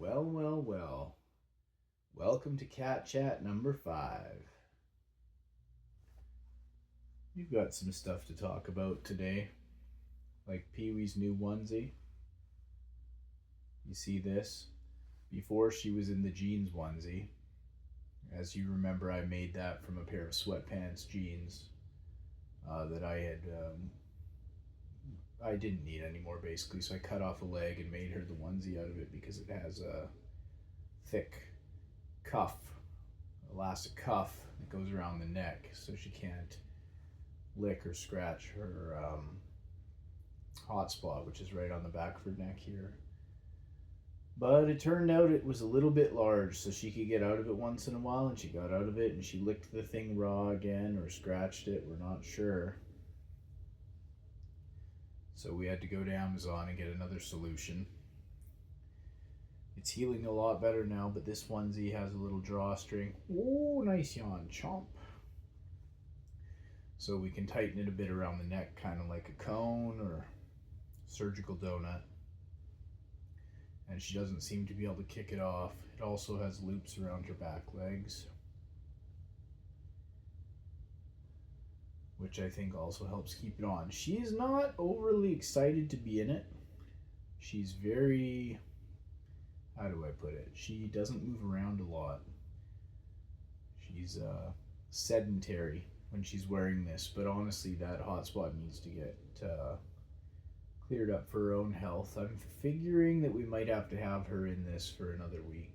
Well, well, well. Welcome to Cat Chat number 5. We've got some stuff to talk about today, like Peewee's new onesie. You see this? Before she was in the jeans onesie. As you remember, I made that from a pair of sweatpants jeans that I didn't need anymore basically, so I cut off a leg and made her the onesie out of it because it has a thick cuff, elastic cuff that goes around the neck, so she can't lick or scratch her hot spot, which is right on the back of her neck here. But it turned out it was a little bit large, so she could get out of it once in a while, and she got out of it, and she licked the thing raw again or scratched it, we're not sure. So we had to go to Amazon and get another solution. It's healing a lot better now, but this onesie has a little drawstring. Oh, nice yawn, chomp. So we can tighten it a bit around the neck, kind of like a cone or surgical donut. And she doesn't seem to be able to kick it off. It also has loops around her back legs, which I think also helps keep it on. She's not overly excited to be in it. She's very, how do I put it? She doesn't move around a lot. She's sedentary when she's wearing this, but honestly that hotspot needs to get cleared up for her own health. I'm figuring that we might have to have her in this for another week.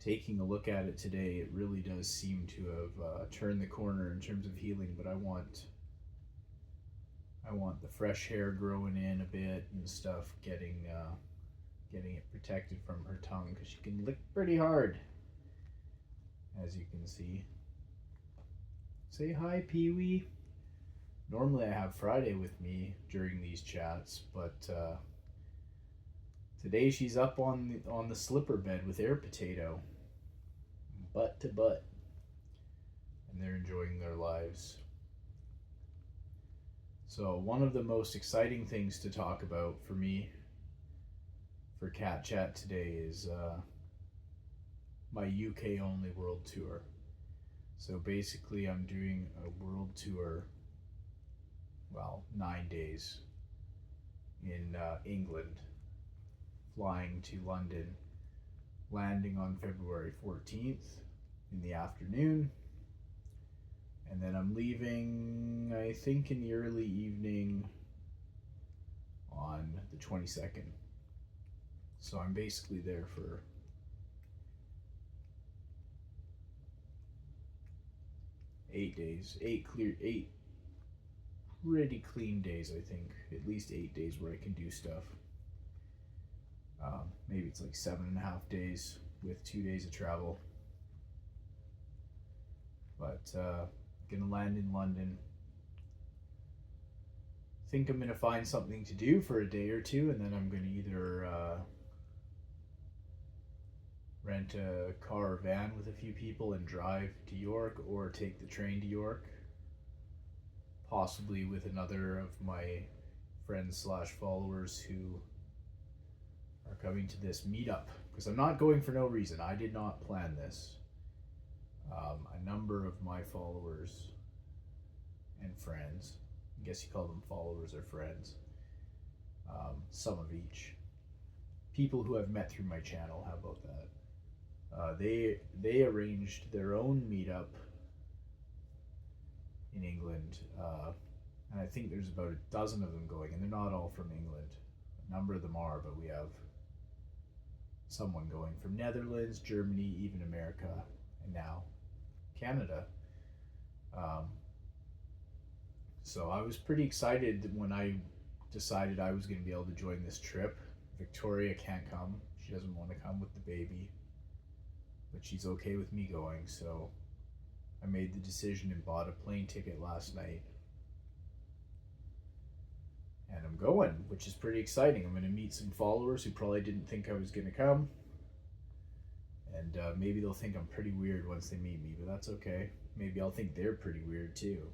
Taking a look at it today, it really does seem to have turned the corner in terms of healing, but I want the fresh hair growing in a bit and stuff, getting it protected from her tongue, because she can lick pretty hard, as you can see. Say hi, Peewee. Normally I have Friday with me during these chats, but today she's up on the slipper bed with Air Potato, butt to butt, and they're enjoying their lives. So one of the most exciting things to talk about for me for Cat Chat today is my UK only world tour. So basically I'm doing a world tour, well, 9 days in England, flying to London, landing on February 14th in the afternoon, and then I'm leaving, I think, in the early evening on the 22nd. So I'm basically there for 8 days, 8 pretty clean days, I think. At least 8 days where I can do stuff. Maybe it's like 7.5 days with 2 days of travel. But gonna land in London. Think I'm gonna find something to do for a day or two, and then I'm gonna either rent a car or van with a few people and drive to York, or take the train to York, possibly with another of my friends slash followers who are coming to this meetup, because I'm not going for no reason. I did not plan this. A number of my followers and friends, I guess you call them followers or friends, some of each, people who I've met through my channel, how about that? They arranged their own meetup in England, and I think there's about a dozen of them going, and they're not all from England. A number of them are, but we have someone going from Netherlands, Germany, even America, and now Canada. So I was pretty excited when I decided I was going to be able to join this trip. Victoria can't come. She doesn't want to come with the baby, but she's okay with me going, so I made the decision and bought a plane ticket last night. And I'm going, which is pretty exciting. I'm going to meet some followers who probably didn't think I was going to come. And maybe they'll think I'm pretty weird once they meet me, but that's okay. Maybe I'll think they're pretty weird too.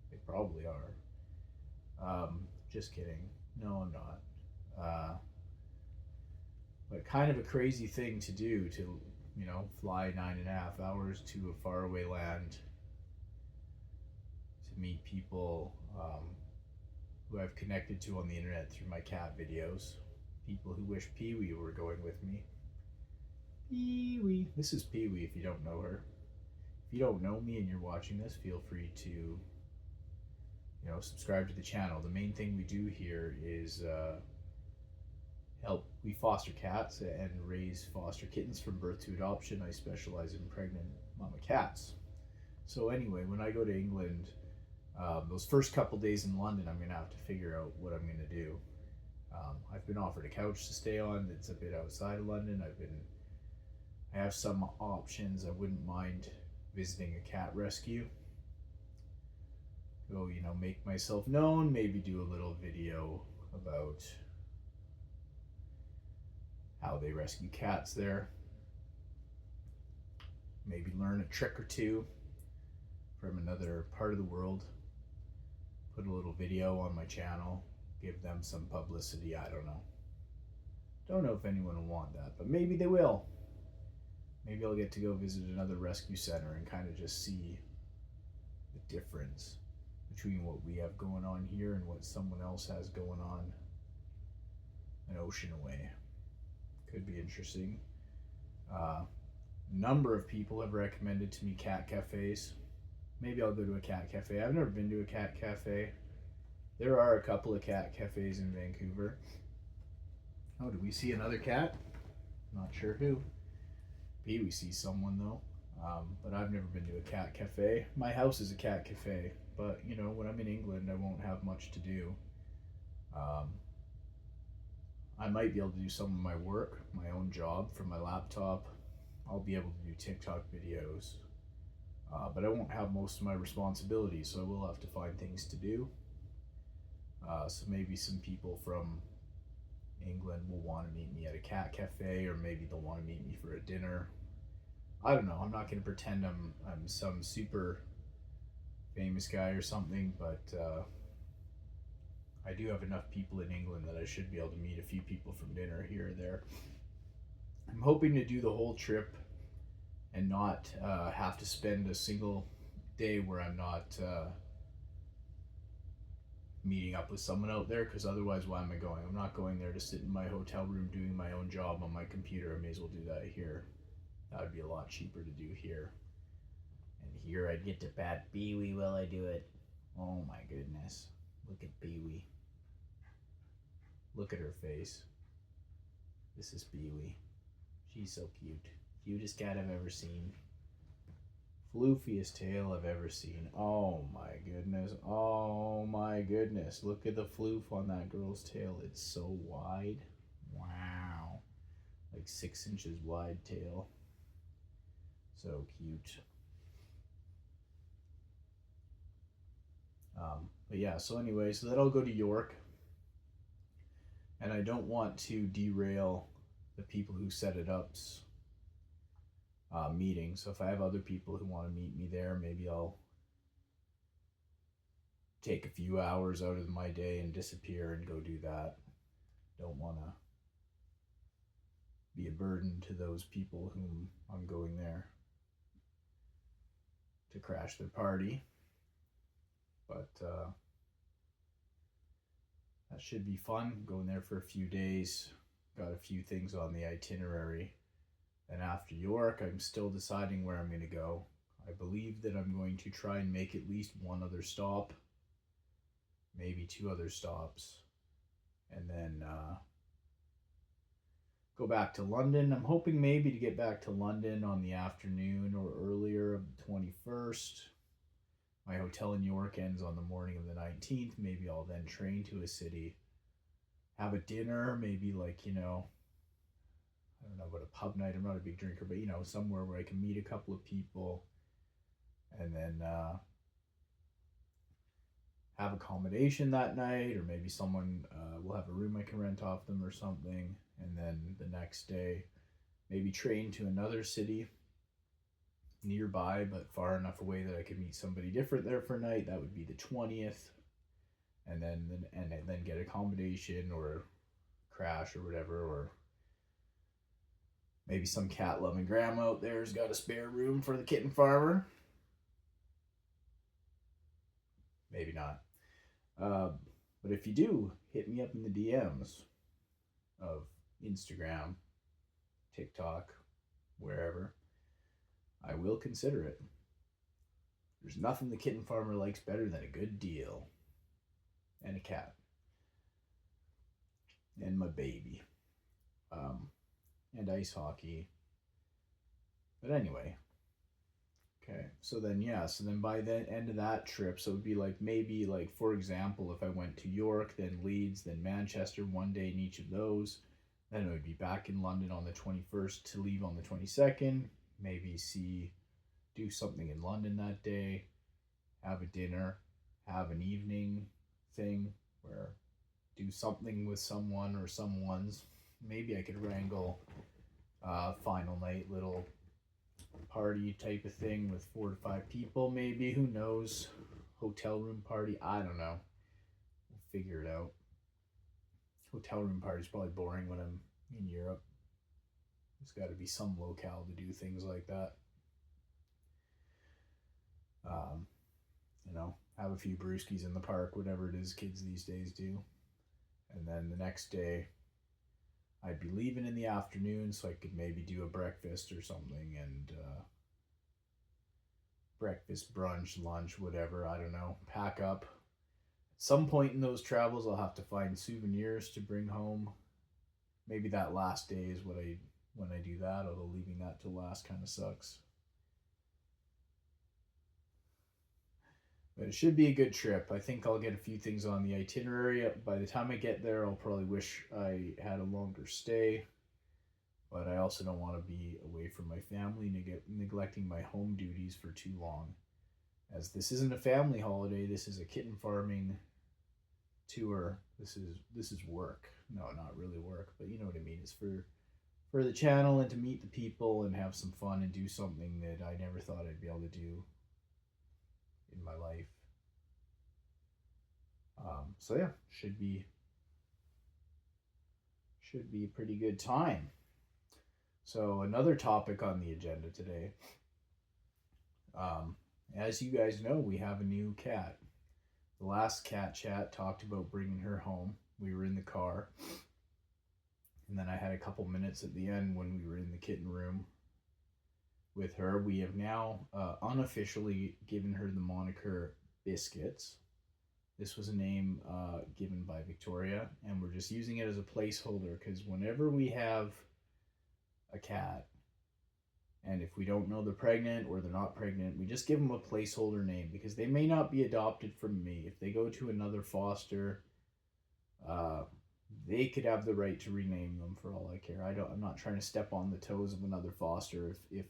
They probably are. Just kidding. No, I'm not. But kind of a crazy thing to do, to, you know, fly 9.5 hours to a faraway land to meet people who I've connected to on the internet through my cat videos. People who wish Peawee were going with me. Peawee. This is Peawee if you don't know her. If you don't know me and you're watching this, feel free to, you know, subscribe to the channel. The main thing we do here is we foster cats and raise foster kittens from birth to adoption. I specialize in pregnant mama cats. So anyway, when I go to England, those first couple days in London, I'm going to have to figure out what I'm going to do. I've been offered a couch to stay on that's a bit outside of London. I have some options. I wouldn't mind visiting a cat rescue. Go, you know, make myself known, maybe do a little video about how they rescue cats there. Maybe learn a trick or two from another part of the world. Put a little video on my channel, give them some publicity. I don't know. Don't know if anyone will want that, but maybe they will. Maybe I'll get to go visit another rescue center and kind of just see the difference between what we have going on here and what someone else has going on an ocean away. Could be interesting. Number of people have recommended to me cat cafes. Maybe I'll go to a cat cafe. I've never been to a cat cafe. There are a couple of cat cafes in Vancouver. Oh, do we see another cat? Not sure who. Peawee sees someone though. But I've never been to a cat cafe. My house is a cat cafe, but you know, when I'm in England, I won't have much to do. I might be able to do some of my work, my own job from my laptop. I'll be able to do TikTok videos, but I won't have most of my responsibilities, so I will have to find things to do. So maybe some people from England will want to meet me at a cat cafe, or maybe they'll want to meet me for a dinner. I don't know. I'm not going to pretend I'm some super famous guy or something, but I do have enough people in England that I should be able to meet a few people from dinner here or there. I'm hoping to do the whole trip and not have to spend a single day where I'm not meeting up with someone out there, because otherwise why am I going? I'm not going there to sit in my hotel room doing my own job on my computer. I may as well do that here. That would be a lot cheaper to do here. And here I'd get to pat Peawee while I do it. Oh my goodness. Look at Peawee. Look at her face. This is Peawee. She's so cute. Cutest cat I've ever seen. Floofiest tail I've ever seen. Oh my goodness. Oh my goodness. Look at the floof on that girl's tail. It's so wide. Wow. Like 6 inches wide tail. So cute. But yeah, so anyway, so then I'll go to York. And I don't want to derail the people who set it up's meeting. So if I have other people who want to meet me there, maybe I'll take a few hours out of my day and disappear and go do that. Don't want to be a burden to those people whom I'm going there to crash their party. But that should be fun. Going there for a few days. Got a few things on the itinerary. And after York, I'm still deciding where I'm going to go. I believe that I'm going to try and make at least one other stop. Maybe 2 other stops. And then go back to London. I'm hoping maybe to get back to London on the afternoon or earlier of the 21st. My hotel in York ends on the morning of the 19th. Maybe I'll then train to a city, have a dinner, maybe like, you know, I don't know about a pub night. I'm not a big drinker, but, you know, somewhere where I can meet a couple of people and then have accommodation that night, or maybe someone will have a room I can rent off them or something. And then the next day, maybe train to another city nearby, but far enough away that I could meet somebody different there for a night. That would be the 20th. And then get accommodation or crash or whatever, or Maybe some cat loving grandma out there's got a spare room for the kitten farmer. Maybe not. But if you do, hit me up in the DMs of Instagram, TikTok, wherever. I will consider it. There's nothing the kitten farmer likes better than a good deal. And a cat. And my baby. And ice hockey. But anyway. Okay, so then by the end of that trip, so it would be like, maybe like, for example, if I went to York, then Leeds, then Manchester, one day in each of those, then I would be back in London on the 21st to leave on the 22nd, maybe do something in London that day, have a dinner, have an evening thing where do something with someone or someone's. Maybe I could wrangle final night little party type of thing with 4 to 5 people, maybe, who knows, hotel room party, I don't know, we'll figure it out. Hotel room party is probably boring when I'm in Europe. There's got to be some locale to do things like that. Have a few brewskis in the park, whatever it is kids these days do. And then the next day I'd be leaving in the afternoon, so I could maybe do a breakfast or something, and breakfast, brunch, lunch, whatever, I don't know, pack up. At some point in those travels, I'll have to find souvenirs to bring home. Maybe that last day is when I do that, although leaving that to last kind of sucks. But it should be a good trip. I think I'll get a few things on the itinerary. By the time I get there, I'll probably wish I had a longer stay. But I also don't want to be away from my family, neglecting my home duties for too long. As this isn't a family holiday, this is a kitten farming tour. This is work. No, not really work, but you know what I mean. It's for the channel and to meet the people and have some fun and do something that I never thought I'd be able to do in my life. So yeah, should be a pretty good time. So another topic on the agenda today. As you guys know, we have a new cat. The last cat chat talked about bringing her home. We were in the car, and then I had a couple minutes at the end when we were in the kitten room with her. We have now unofficially given her the moniker Biscuits. This was a name given by Victoria, and we're just using it as a placeholder because whenever we have a cat, and if we don't know they're pregnant or they're not pregnant, we just give them a placeholder name because they may not be adopted from me. If they go to another foster, they could have the right to rename them for all I care. I'm not trying to step on the toes of another foster if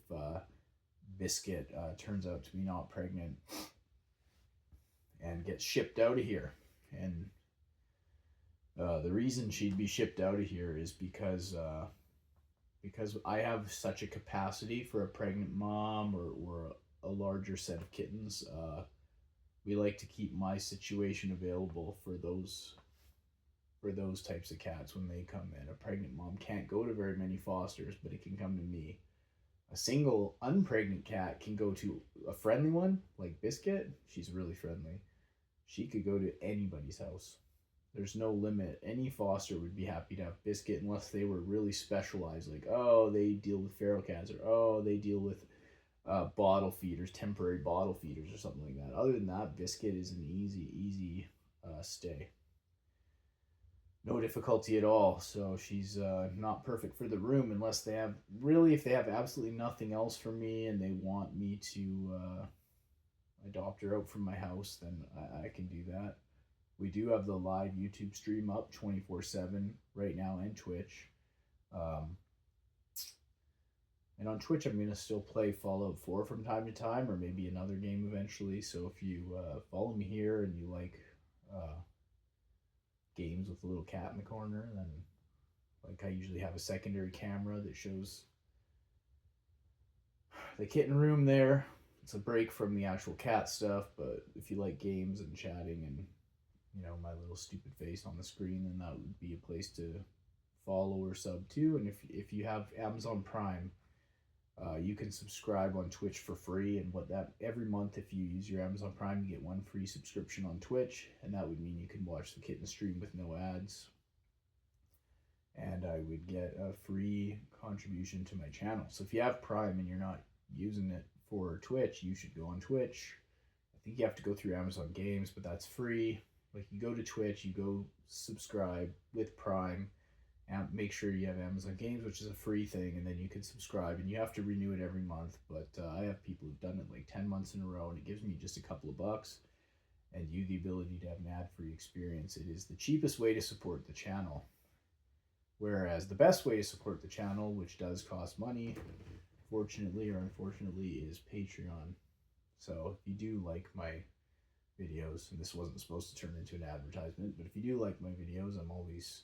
Biscuit turns out to be not pregnant and gets shipped out of here. And the reason she'd be shipped out of here is because I have such a capacity for a pregnant mom or a larger set of kittens. We like to keep my situation available for those types of cats when they come in. A pregnant mom can't go to very many fosters, but it can come to me. A single unpregnant cat can go to a friendly one, like Biscuit. She's really friendly. She could go to anybody's house. There's no limit. Any foster would be happy to have Biscuit unless they were really specialized, like, oh, they deal with feral cats, or oh, they deal with bottle feeders, temporary bottle feeders, or something like that. Other than that, Biscuit is an easy stay. No difficulty at all. So she's not perfect for the room unless they have, really, if they have absolutely nothing else for me and they want me to adopt her out from my house, then I can do that. We do have the live YouTube stream up 24/7 right now, and Twitch. And on Twitch, I'm going to still play Fallout 4 from time to time, or maybe another game eventually. So if you follow me here and you like games with a little cat in the corner, then like I usually have a secondary camera that shows the kitten room there. It's a break from the actual cat stuff, but if you like games and chatting and, you know, my little stupid face on the screen, then that would be a place to follow or sub to. And if you have Amazon Prime, you can subscribe on Twitch for free. And every month, if you use your Amazon Prime, you get one free subscription on Twitch, and that would mean you can watch the Kitten stream with no ads. And I would get a free contribution to my channel. So if you have Prime and you're not using it for Twitch, you should go on Twitch. I think you have to go through Amazon Games, but that's free. Like, you go to Twitch, you go subscribe with Prime, and make sure you have Amazon Games, which is a free thing, and then you can subscribe, and you have to renew it every month. But I have people who've done it like 10 months in a row, and it gives me just a couple of bucks and you the ability to have an ad-free experience. It is the cheapest way to support the channel. Whereas the best way to support the channel, which does cost money, fortunately or unfortunately, is Patreon. So if you do like my videos, and this wasn't supposed to turn into an advertisement, but if you do like my videos, I'm always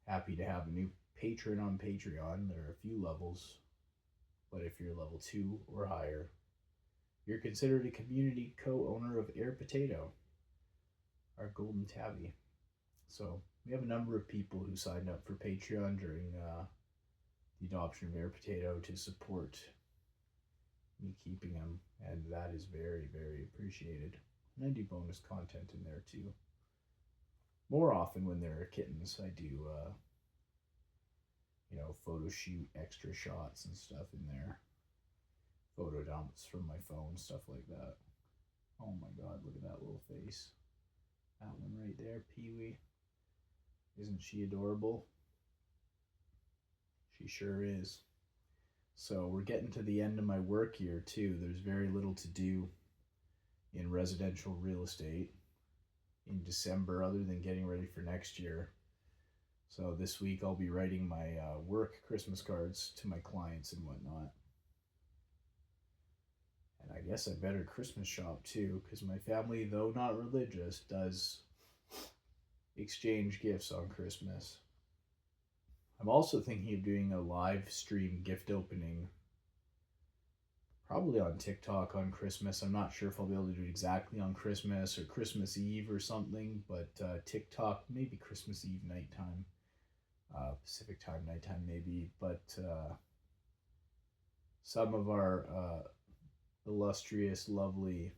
happy to have a new patron on Patreon. There are a few levels, but if you're level 2 or higher, you're considered a community co-owner of Air Potato, our golden tabby. So we have a number of people who signed up for Patreon during the adoption of Air Potato to support me keeping him, and that is very, very appreciated. And I do bonus content in there too. More often when there are kittens, I do, photo shoot extra shots and stuff in there. Photo dumps from my phone, stuff like that. Oh my god, look at that little face. That one right there, Peawee. Isn't she adorable? She sure is. So we're getting to the end of my work year too. There's very little to do in residential real estate in December other than getting ready for next year. So this week I'll be writing my work Christmas cards to my clients and whatnot. And I guess I better Christmas shop too, because my family, though not religious, does exchange gifts on Christmas. I'm also thinking of doing a live stream gift opening, probably on TikTok on Christmas. I'm not sure if I'll be able to do it exactly on Christmas or Christmas Eve or something, but TikTok, maybe Christmas Eve nighttime, Pacific time nighttime maybe. But some of our illustrious, lovely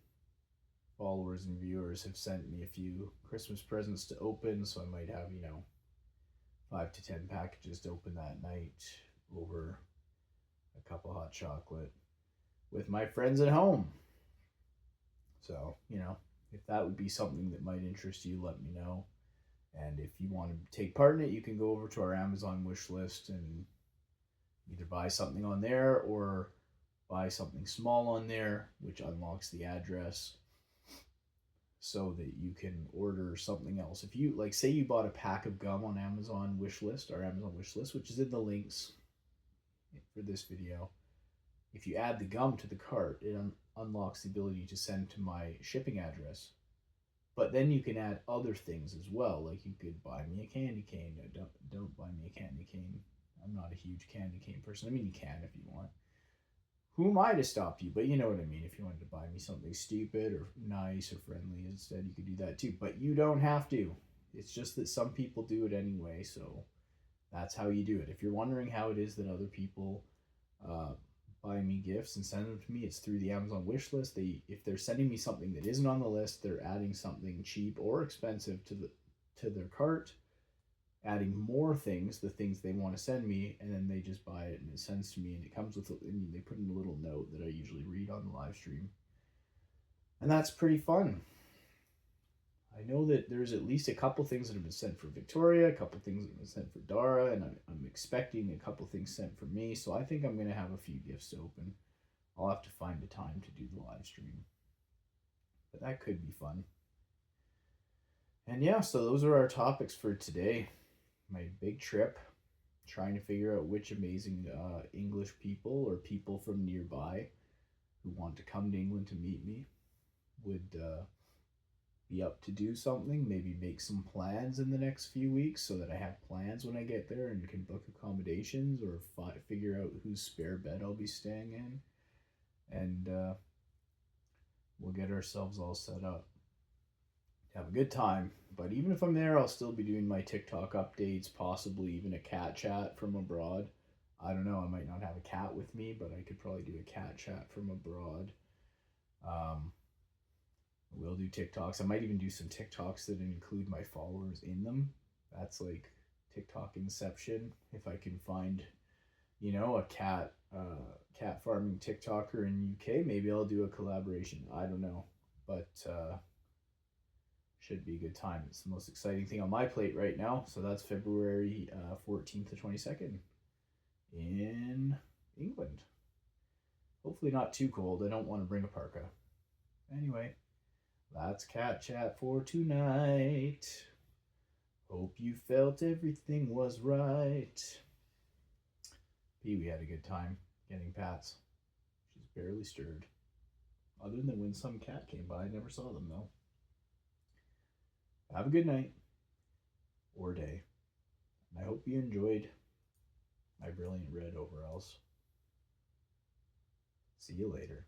followers and viewers have sent me a few Christmas presents to open, so I might have, 5 to 10 packages to open that night over a cup of hot chocolate with my friends at home. So, if that would be something that might interest you, let me know. And if you want to take part in it, you can go over to our Amazon wish list and either buy something on there or buy something small on there, which unlocks the address so that you can order something else. If you, say you bought a pack of gum on Amazon wish list, our Amazon wish list, which is in the links for this video, if you add the gum to the cart, it unlocks the ability to send to my shipping address. But then you can add other things as well. Like, you could buy me a candy cane. Don't buy me a candy cane. I'm not a huge candy cane person. I mean, you can if you want. Who am I to stop you? But you know what I mean. If you wanted to buy me something stupid or nice or friendly instead, you could do that too. But you don't have to. It's just that some people do it anyway, so that's how you do it. If you're wondering how it is that other people buy me gifts and send them to me, it's through the Amazon wish list. If they're sending me something that isn't on the list, they're adding something cheap or expensive to their cart, adding more things, the things they want to send me, and then they just buy it and it sends to me, and it comes with, and they put in a little note that I usually read on the live stream. And that's pretty fun. I know that there's at least a couple things that have been sent for Victoria, a couple things that have been sent for Dara, and I'm expecting a couple things sent for me, so I think I'm going to have a few gifts to open. I'll have to find a time to do the live stream. But that could be fun. And yeah, so those are our topics for today. My big trip, trying to figure out which amazing English people or people from nearby who want to come to England to meet me would be up to do something, maybe make some plans in the next few weeks so that I have plans when I get there and can book accommodations or figure out whose spare bed I'll be staying in, and we'll get ourselves all set up have a good time. But even if I'm there, I'll still be doing my TikTok updates, possibly even a cat chat from abroad. I don't know, I might not have a cat with me, but I could probably do a cat chat from abroad. We'll do TikToks. I might even do some TikToks that include my followers in them. That's like TikTok inception. If I can find, a cat farming TikToker in UK, maybe I'll do a collaboration. I don't know, but should be a good time. It's the most exciting thing on my plate right now. So that's February 14th to 22nd in England. Hopefully not too cold. I don't want to bring a parka. Anyway, that's cat chat for tonight. Hope you felt everything was right. Peawee had a good time getting pats. She's barely stirred. Other than when some cat came by, I never saw them though. Have a good night or day. And I hope you enjoyed my brilliant red overalls. See you later.